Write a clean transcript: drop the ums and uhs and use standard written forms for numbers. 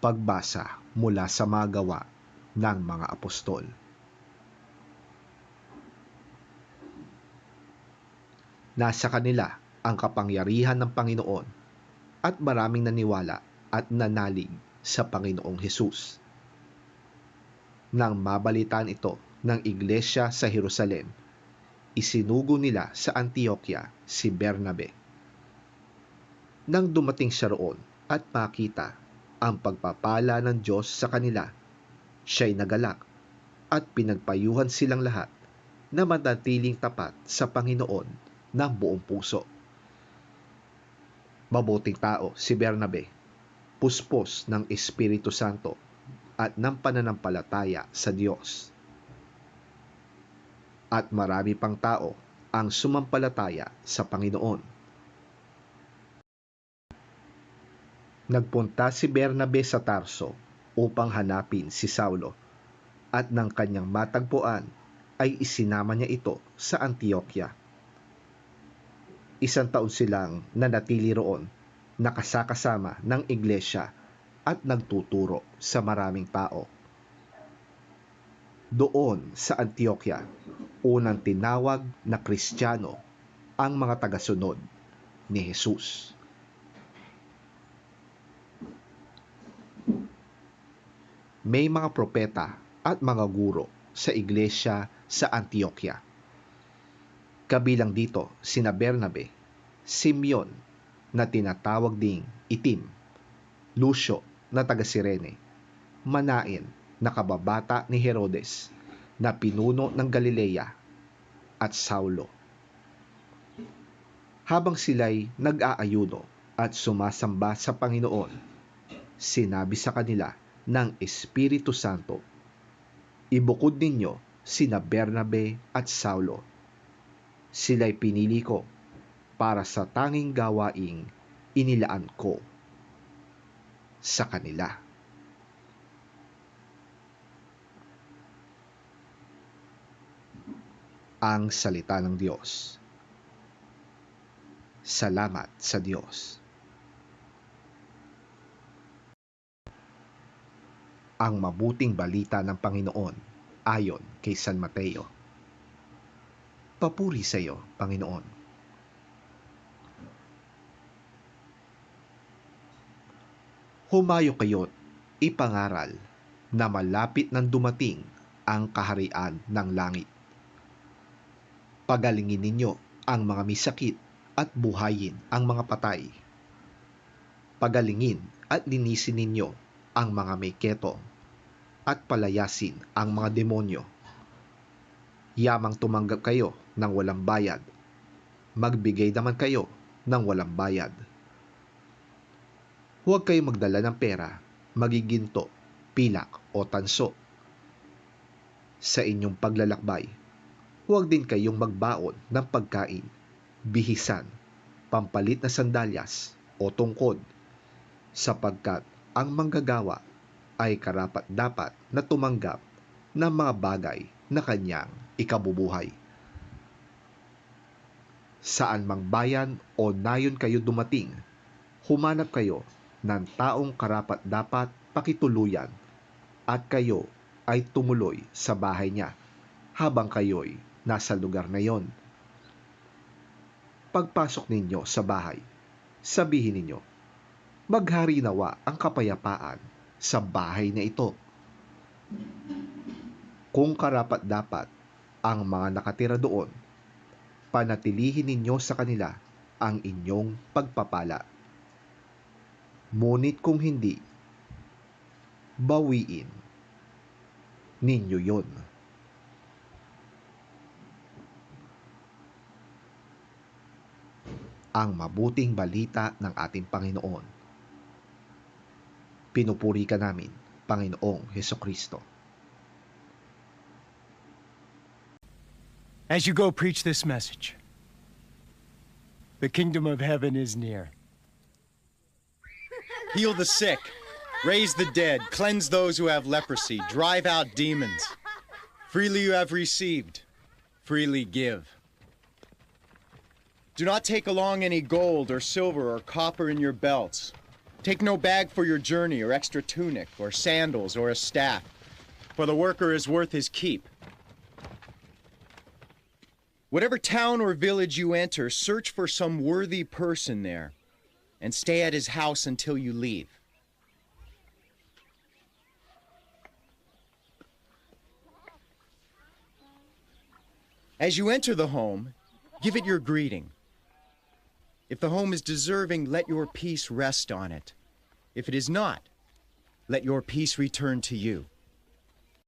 Pagbasa mula sa mga gawa ng mga apostol. Nasa kanila ang kapangyarihan ng Panginoon at maraming naniwala at nanalig sa Panginoong Hesus. Nang mabalitaan ito ng iglesia sa Jerusalem, isinugo nila sa Antioquia si Bernabe. Nang dumating siya roon at makita ang pagpapala ng Diyos sa kanila, siya'y nagalak at pinagpayuhan silang lahat na manatiling tapat sa Panginoon ng buong puso. Mabuting tao si Bernabe, puspos ng Espiritu Santo at ng pananampalataya sa Diyos. At marami pang tao ang sumampalataya sa Panginoon. Nagpunta si Bernabe sa Tarso upang hanapin si Saulo, at nang kanyang matagpuan ay isinama niya ito sa Antioquia. 1 taon silang nanatili roon, nakasakasama ng iglesia at nagtuturo sa maraming tao. Doon sa Antioquia, unang tinawag na Kristiyano ang mga tagasunod ni Jesus. May mga propeta at mga guro sa iglesia sa Antioquia. Kabilang dito sina Bernabe, Simeon na tinatawag ding Itim, Lucio na taga Cirene, Manaen na kababata ni Herodes na pinuno ng Galilea, at Saulo. Habang sila'y nag-aayuno at sumasamba sa Panginoon, sinabi sa kanila ng Espiritu Santo, "Ibukod ninyo sina Bernabe at Saulo. Sila'y pinili ko para sa tanging gawaing inilaan ko sa kanila." Ang salita ng Diyos. Salamat sa Diyos. Ang mabuting balita ng Panginoon ayon kay San Mateo. Papuri sa iyo, Panginoon. Humayo kayo't ipangaral na malapit nang dumating ang kaharian ng langit. Pagalingin ninyo ang mga may sakit at buhayin ang mga patay. Pagalingin at linisin ninyo ang mga may ketong at palayasin ang mga demonyo. Yamang tumanggap kayo ng walang bayad, magbigay naman kayo ng walang bayad. Huwag kayong magdala ng pera, magiginto, pilak o tanso. Sa inyong paglalakbay, huwag din kayong magbaon ng pagkain, bihisan, pampalit na sandalyas o tungkod, sapagkat ang manggagawa ay karapat-dapat na tumanggap ng mga bagay na kanyang ikabubuhay. Saan mang bayan o nayon kayo dumating, humanap kayo ng taong karapat-dapat pakituluyan at kayo ay tumuloy sa bahay niya habang kayo'y nasa lugar na yon. Pagpasok ninyo sa bahay, sabihin ninyo, "Maghari nawa ang kapayapaan sa bahay na ito." Kung karapat-dapat ang mga nakatira doon, panatilihin ninyo sa kanila ang inyong pagpapala. Ngunit kung hindi, bawiin ninyo yon. Ang mabuting balita ng ating Panginoon. Pinupuri ka namin, Panginoong Hesukristo. As you go preach this message, the kingdom of heaven is near. Heal the sick, raise the dead, cleanse those who have leprosy, drive out demons. Freely you have received, freely give. Do not take along any gold or silver or copper in your belts, Take no bag for your journey, or extra tunic, or sandals, or a staff, for the worker is worth his keep. Whatever town or village you enter, search for some worthy person there, and stay at his house until you leave. As you enter the home, give it your greeting. If the home is deserving, let your peace rest on it. If it is not, let your peace return to you.